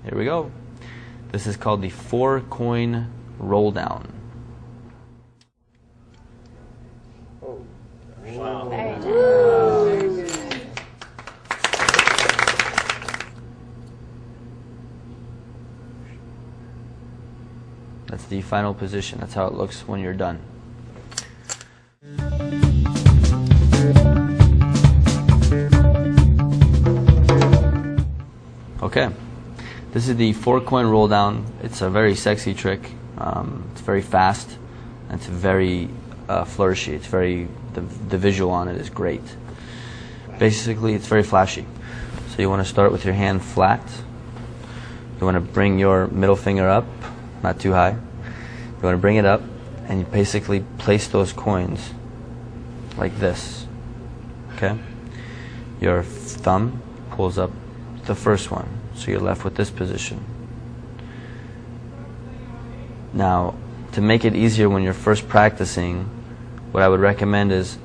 Here we go. This is called the 4-coin roll down. Wow. Very nice. That's the final position. That's how it looks when you're done. Okay, this is the 4-coin roll down. It's a very sexy trick. It's very fast, and it's very flourishy. It's very the visual on it is great. Basically, it's very flashy. So you want to start with your hand flat. You want to bring your middle finger up, not too high. You want to bring it up, and you basically place those coins like this. Okay? Your thumb pulls up the first one, so you're left with this position. Now, to make it easier when you're first practicing, what I would recommend is,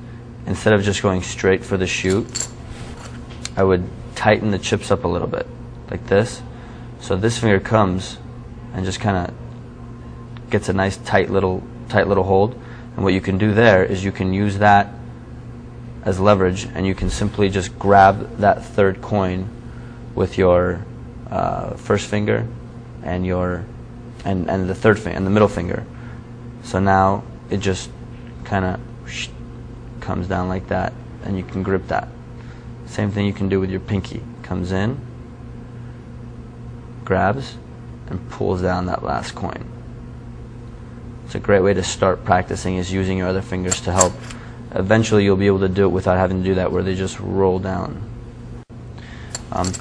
instead of just going straight for the shoot, I would tighten the chips up a little bit, like this. So this finger comes and just kind of gets a nice tight little hold. And what you can do there is you can use that as leverage, and you can simply just grab that third coin with your first finger and the third finger and the middle finger. So now it just kind of comes down like that, and you can grip that. Same thing you can do with your pinky. Comes in, grabs, and pulls down that last coin. It's a great way to start practicing, is using your other fingers to help. Eventually you'll be able to do it without having to do that, where they just roll down.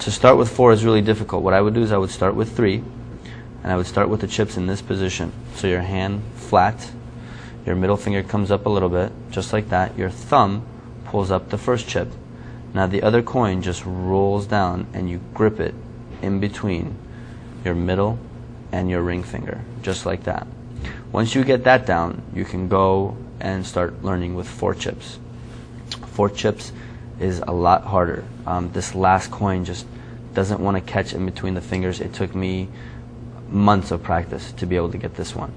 To start with 4 is really difficult. What I would do is I would start with 3, and I would start with the chips in this position. So your hand flat, your middle finger comes up a little bit, just like that. Your thumb pulls up the first chip. Now the other coin just rolls down, and you grip it in between your middle and your ring finger, just like that. Once you get that down, you can go and start learning with 4 chips. 4 chips is a lot harder. This last coin just doesn't want to catch in between the fingers. It took me months of practice to be able to get this one.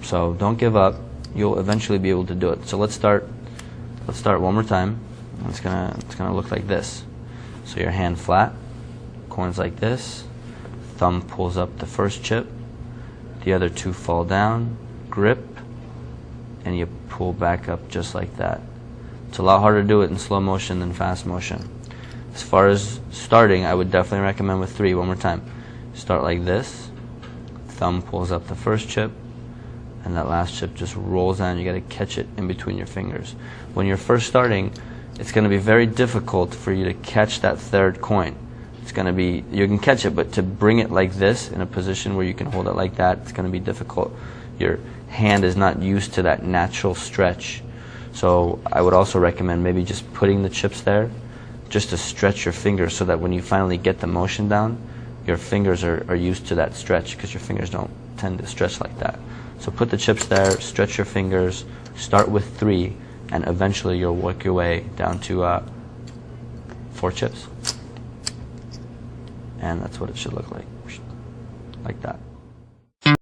So don't give up. You'll eventually be able to do it. So let's start one more time. It's gonna look like this. So your hand flat, coins like this, thumb pulls up the first chip, the other 2 fall down, grip, and you pull back up just like that. It's a lot harder to do it in slow motion than fast motion. As far as starting, I would definitely recommend with 3. One more time. Start like this, thumb pulls up the first chip, and that last chip just rolls down. You got to catch it in between your fingers. When you're first starting, it's going to be very difficult for you to catch that third coin. It's going to be, you can catch it, but to bring it like this in a position where you can hold it like that, it's going to be difficult. Your hand is not used to that natural stretch. So I would also recommend maybe just putting the chips there just to stretch your fingers, so that when you finally get the motion down, your fingers are used to that stretch, because your fingers don't tend to stretch like that. So put the chips there, stretch your fingers, start with 3, and eventually you'll work your way down to 4 chips. And that's what it should look like that.